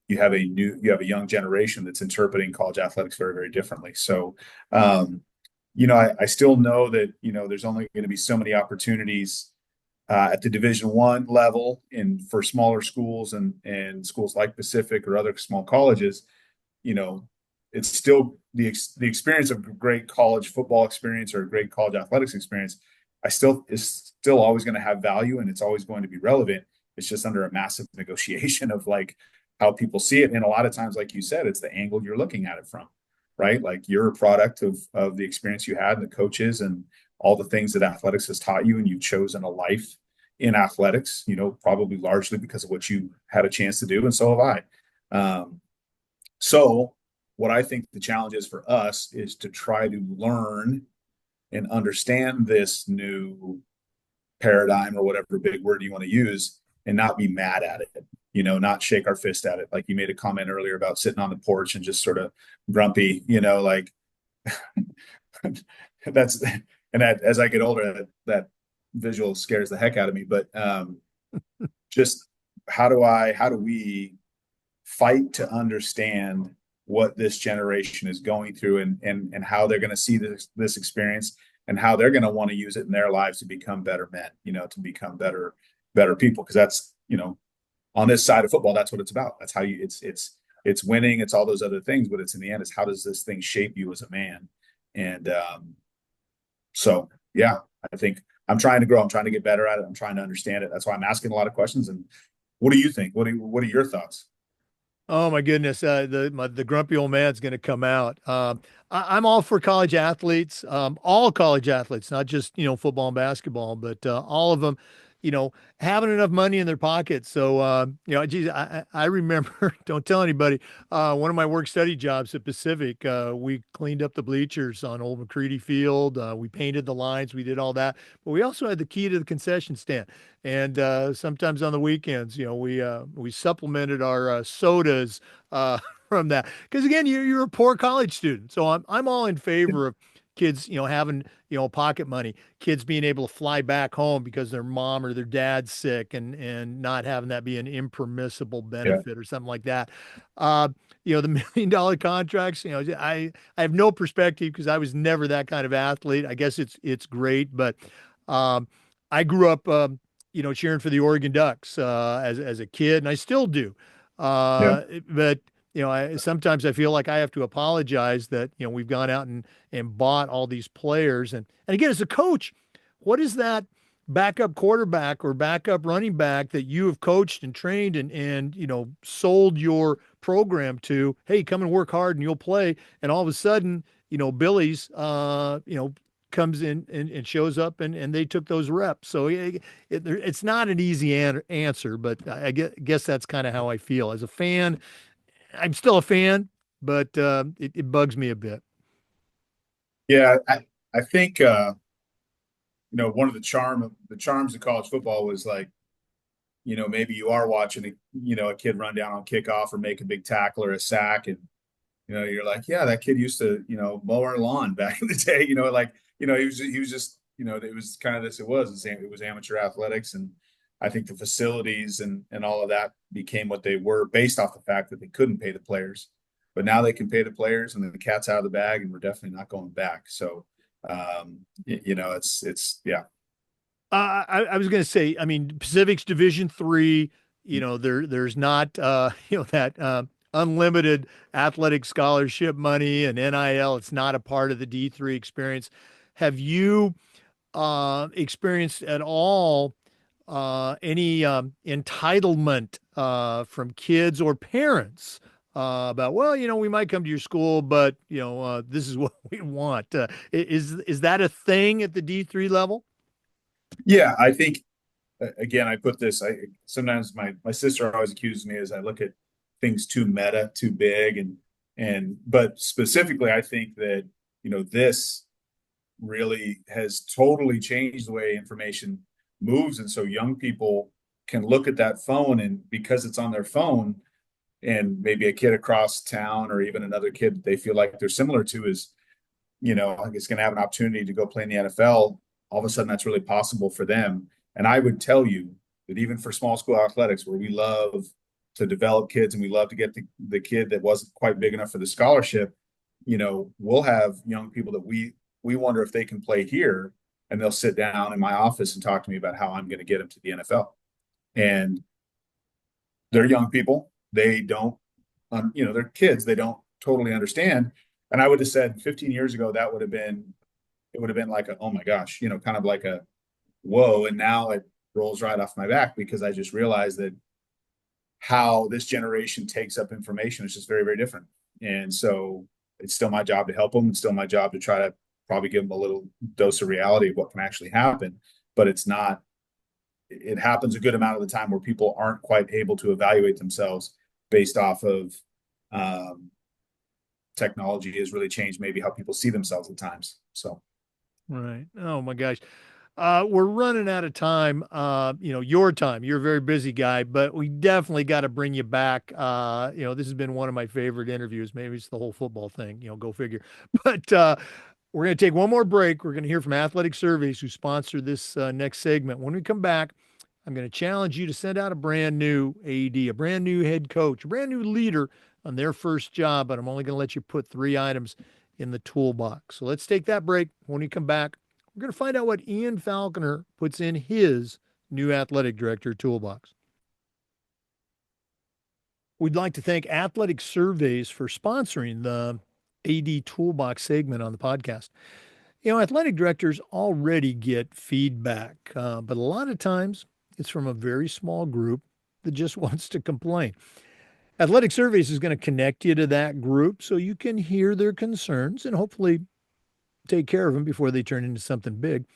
You have a young generation that's interpreting college athletics very, very differently. So, I still know that there's only going to be so many opportunities at the Division I level and for smaller schools and schools like Pacific or other small colleges. you know, it's still the experience of a great college football experience or a great college athletics experience it's still always going to have value and it's always going to be relevant. It's just under a massive negotiation of like how people see it. And a lot of times, like you said, it's the angle you're looking at it from, right? Like you're a product of the experience you had and the coaches and all the things that athletics has taught you, and you've chosen a life in athletics, probably largely because of what you had a chance to do, and so have I. So what I think the challenge is for us is to try to learn and understand this new paradigm or whatever big word you want to use and not be mad at it, not shake our fist at it. Like you made a comment earlier about sitting on the porch and just sort of grumpy, like that's, and that as I get older, that visual scares the heck out of me. But just how do we fight to understand what this generation is going through and how they're going to see this experience and how they're going to want to use it in their lives to become better men, to become better people. Because that's, on this side of football, that's what it's about. That's how it's winning. It's all those other things, but it's in the end, it's how does this thing shape you as a man? And so, yeah, I think I'm trying to grow. I'm trying to get better at it. I'm trying to understand it. That's why I'm asking a lot of questions. And what do you think? What are your thoughts?
Oh my goodness, the grumpy old man's going to come out. I'm all for college athletes, all college athletes, not just football and basketball, but all of them, you know, having enough money in their pockets. So geez, I remember. Don't tell anybody. One of my work study jobs at Pacific, we cleaned up the bleachers on Old McCready Field. We painted the lines. We did all that, but we also had the key to the concession stand. And sometimes on the weekends, we supplemented our sodas from that. Because again, you're a poor college student, so I'm all in favor of kids, having pocket money, kids being able to fly back home because their mom or their dad's sick, and not having that be an impermissible
Yeah.
benefit or something like that. Uh, the $1 million contracts, I have no perspective because I was never that kind of athlete. I guess it's great, but um, I grew up. Cheering for the Oregon Ducks as a kid, and I still do.
Yeah.
But sometimes I feel like I have to apologize that we've gone out and bought all these players, and again, as a coach, what is that backup quarterback or backup running back that you have coached and trained and sold your program to? Hey, come and work hard and you'll play, and all of a sudden, Billy's comes in and shows up and they took those reps. So it's not an easy answer, but I guess that's kind of how I feel. As a fan, I'm still a fan, but it bugs me a bit.
Yeah. I think, one of the charms of college football was like, maybe you are watching a kid run down on kickoff or make a big tackle or a sack. And, you're like, yeah, that kid used to, mow our lawn back in the day, like, he was just, it was kind of this, it was amateur athletics. And I think the facilities and all of that became what they were based off the fact that they couldn't pay the players, but now they can pay the players and then the cat's out of the bag and we're definitely not going back. So, yeah.
I was going to say, I mean, Pacific's Division III. There's not that unlimited athletic scholarship money and NIL. It's not a part of the D3 experience. Have you experienced at all any entitlement from kids or parents about, well, we might come to your school, but this is what we want? Is that a thing at the D3 level?
Yeah, I think again, I put this. I sometimes my sister always accuses me as I look at things too meta, too big, but specifically, I think that this really has totally changed the way information moves, and so young people can look at that phone, and because it's on their phone, and maybe a kid across town or even another kid that they feel like they're similar to is like it's going to have an opportunity to go play in the NFL. All of a sudden, that's really possible for them. And I would tell you that even for small school athletics, where we love to develop kids and we love to get the kid that wasn't quite big enough for the scholarship, we'll have young people that we wonder if they can play here, and they'll sit down in my office and talk to me about how I'm going to get them to the NFL. And they're young people; they don't, they're kids. They don't totally understand. And I would have said 15 years ago that would have been it would have been like a, oh my gosh, kind of like whoa. And now it rolls right off my back because I just realized that how this generation takes up information is just very, very different. And so it's still my job to help them. It's still my job to try to probably give them a little dose of reality of what can actually happen. But it's not, it happens a good amount of the time where people aren't quite able to evaluate themselves based off of um, technology has really changed maybe how people see themselves at times. So,
Right. Oh my gosh. We're running out of time. Your time. You're a very busy guy, but we definitely got to bring you back. This has been one of my favorite interviews. Maybe it's the whole football thing, go figure. But we're going to take one more break. We're going to hear from Athletic Surveys, who sponsor this next segment. When we come back, I'm going to challenge you to send out a brand new AD, a brand new head coach, a brand new leader on their first job, but I'm only going to let you put 3 items in the toolbox. So let's take that break. When we come back, we're going to find out what Ian Falconer puts in his new athletic director toolbox. We'd like to thank Athletic Surveys for sponsoring the AD Toolbox segment on the podcast. Athletic directors already get feedback, but a lot of times it's from a very small group that just wants to complain. Athletic Surveys is going to connect you to that group so you can hear their concerns and hopefully take care of them before they turn into something big.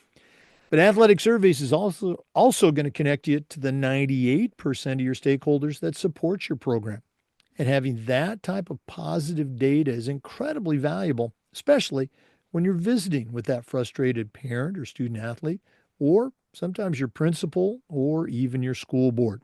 But Athletic Surveys is also going to connect you to the 98% of your stakeholders that support your program. And having that type of positive data is incredibly valuable, especially when you're visiting with that frustrated parent or student athlete, or sometimes your principal or even your school board.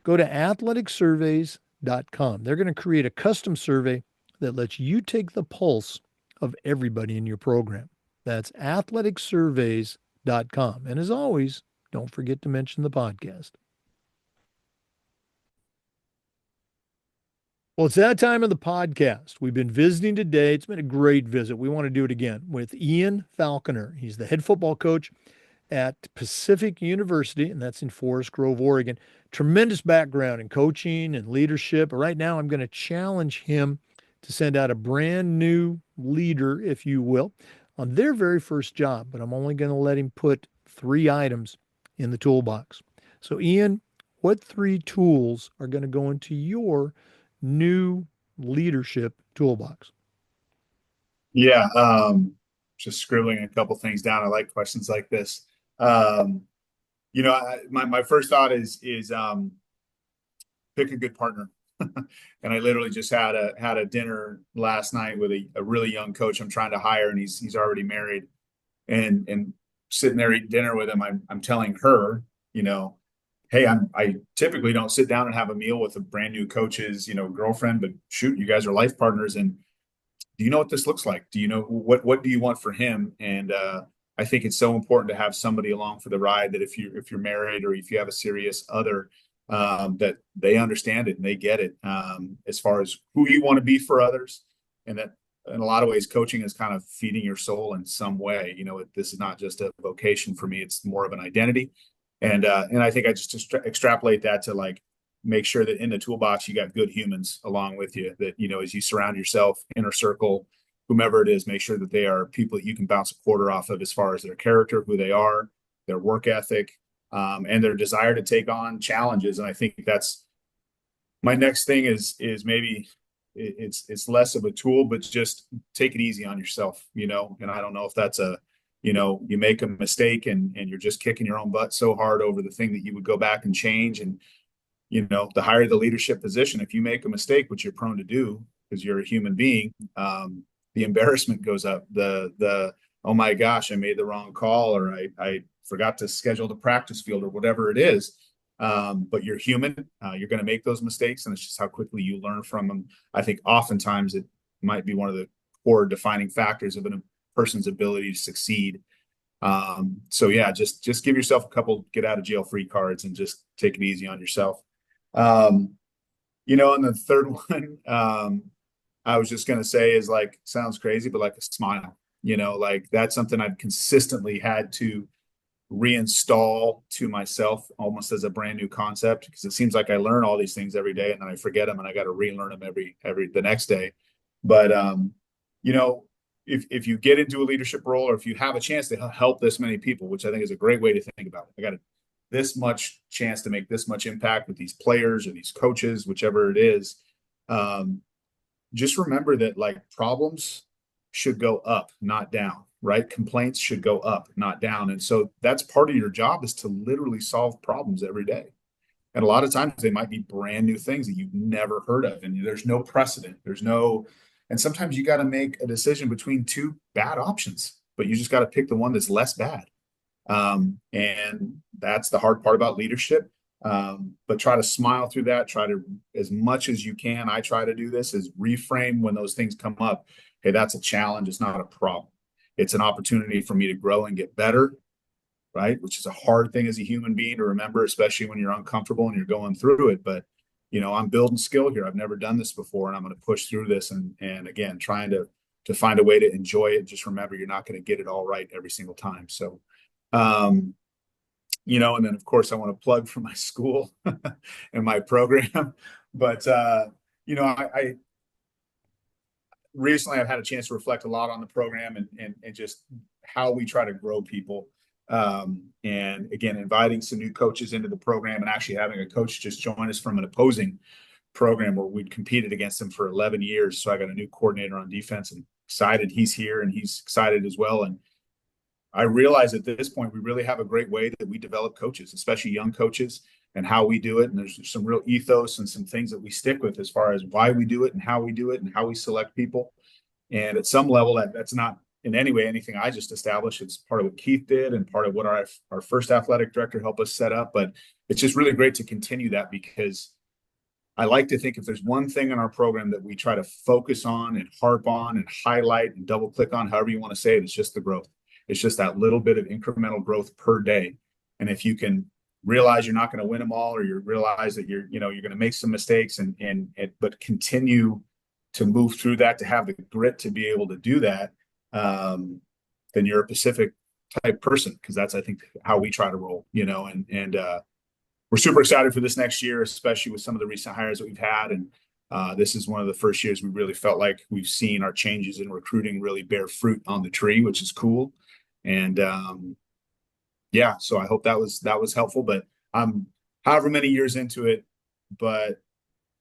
Go to athleticsurveys.com. They're going to create a custom survey that lets you take the pulse of everybody in your program. That's athleticsurveys.com. And as always, don't forget to mention the podcast. Well, it's that time of the podcast. We've been visiting today. It's been a great visit. We want to do it again with Ian Falconer. He's the head football coach at Pacific University, and that's in Forest Grove, Oregon. Tremendous background in coaching and leadership. Right now, I'm going to challenge him to send out a brand new leader, if you will, on their very first job, but I'm only going to let him put 3 items in the toolbox. So, Ian, what 3 tools are going to go into your new leadership toolbox?
yeah, just scribbling a couple things down. I like questions like this. Um, my first thought is pick a good partner. And I literally just had a dinner last night with a really young coach I'm trying to hire, and he's already married. And sitting there eating dinner with him, I'm telling her, hey, I typically don't sit down and have a meal with a brand new coach's, girlfriend, but shoot, you guys are life partners, and do you know what this looks like? Do you know what do you want for him? And I think it's so important to have somebody along for the ride, that if you're married or if you have a serious other, that they understand it and they get it, as far as who you want to be for others. And that in a lot of ways, coaching is kind of feeding your soul in some way. This is not just a vocation for me; it's more of an identity. And I think I just extrapolate that to like make sure that in the toolbox you got good humans along with you. That as you surround yourself, inner circle, whomever it is, make sure that they are people that you can bounce a quarter off of as far as their character, who they are, their work ethic, and their desire to take on challenges. And I think that's my next thing is maybe it's less of a tool, but just take it easy on yourself. And I don't know if that's you make a mistake and you're just kicking your own butt so hard over the thing that you would go back and change. And the higher the leadership position, if you make a mistake, which you're prone to do because you're a human being, the embarrassment goes up. The oh my gosh, I made the wrong call, or I forgot to schedule the practice field, or whatever it is. But you're human. You're going to make those mistakes, and it's just how quickly you learn from them. I think oftentimes it might be one of the core defining factors of a person's ability to succeed. So yeah, just give yourself a couple get out of jail free cards and just take it easy on yourself. Um, and the third one, I was just going to say is like, sounds crazy, but like a smile, like that's something I've consistently had to reinstall to myself almost as a brand new concept, because it seems like I learn all these things every day and then I forget them and I got to relearn them the next day. But, if you get into a leadership role, or if you have a chance to help this many people, which I think is a great way to think about it. I got this much chance to make this much impact with these players or these coaches, whichever it is. Um, just remember that like problems should go up, not down, right? Complaints should go up, not down. And so that's part of your job, is to literally solve problems every day. And a lot of times they might be brand new things that you've never heard of, and there's no precedent. And sometimes you got to make a decision between two bad options, but you just got to pick the one that's less bad. And that's the hard part about leadership. But try to smile through that. Try to, as much as you can, I try to do this, is reframe when those things come up. Hey, that's a challenge. It's not a problem. It's an opportunity for me to grow and get better, right? Which is a hard thing as a human being to remember, especially when you're uncomfortable and you're going through it. But I'm building skill here. I've never done this before, and I'm going to push through this. And again, trying to find a way to enjoy it. Just remember, you're not going to get it all right every single time. So, and then of course I want to plug for my school and my program. But I recently I've had a chance to reflect a lot on the program and just how we try to grow people. And again, inviting some new coaches into the program, and actually having a coach just join us from an opposing program where we'd competed against them for 11 years. So I got a new coordinator on defense, and excited he's here, and he's excited as well. And I realize at this point, we really have a great way that we develop coaches, especially young coaches, and how we do it. And there's some real ethos and some things that we stick with as far as why we do it and how we do it and how we select people. And at some level, that's not in any way anything I just established. It's part of what Keith did and part of what our first athletic director helped us set up. But it's just really great to continue that, because I like to think if there's one thing in our program that we try to focus on and harp on and highlight and double click on, however you want to say it, it's just the growth. It's just that little bit of incremental growth per day. And if you can realize you're not going to win them all, or you realize that you're going to make some mistakes but continue to move through that, to have the grit to be able to do that, then you're a Pacific type person, because that's, I think, how we try to roll, and we're super excited for this next year, especially with some of the recent hires that we've had. And this is one of the first years we really felt like we've seen our changes in recruiting really bear fruit on the tree, which is cool. And so I hope that was helpful. But I'm however many years into it, but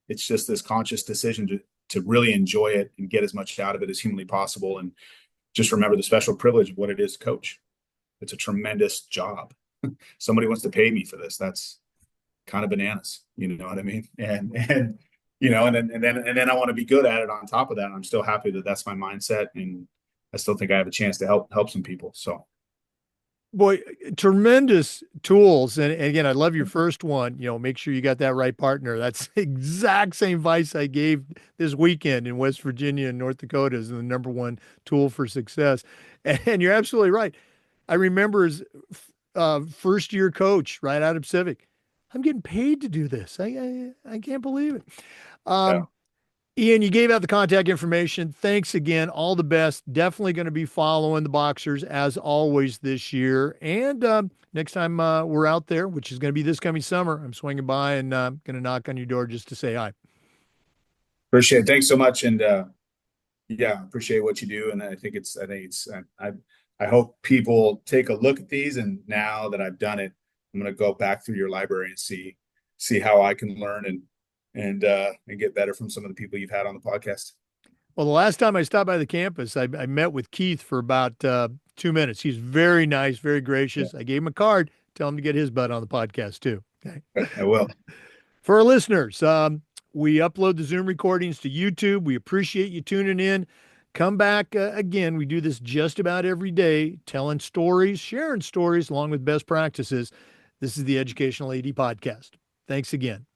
it's just this conscious decision to really enjoy it and get as much out of it as humanly possible. And just remember the special privilege of what it is to coach. It's a tremendous job. Somebody wants to pay me for this. That's kind of bananas. You know what I mean? And then I want to be good at it on top of that. And I'm still happy that that's my mindset. And I still think I have a chance to help some people. So,
boy, tremendous tools. And again, I love your first one. Make sure you got that right partner. That's the exact same advice I gave this weekend in West Virginia and North Dakota as the number one tool for success. And you're absolutely right. I remember as first year coach right out of Civic. I'm getting paid to do this. I can't believe it.
yeah.
Ian, you gave out the contact information. Thanks again. All the best. Definitely going to be following the Boxers as always this year. And next time we're out there, which is going to be this coming summer, I'm swinging by and going to knock on your door just to say hi.
Appreciate it. Thanks so much. And appreciate what you do. And I hope people take a look at these. And now that I've done it, I'm going to go back through your library and see how I can learn and get better from some of the people you've had on the podcast.
Well, the last time I stopped by the campus, I met with Keith for about 2 minutes. He's very nice, very gracious. Yeah. I gave him a card. Tell him to get his butt on the podcast too. Okay.
I will.
For our listeners, we upload the Zoom recordings to YouTube. We appreciate you tuning in. Come back again. We do this just about every day, telling stories, sharing stories along with best practices. This is the Educational AD Podcast. Thanks again.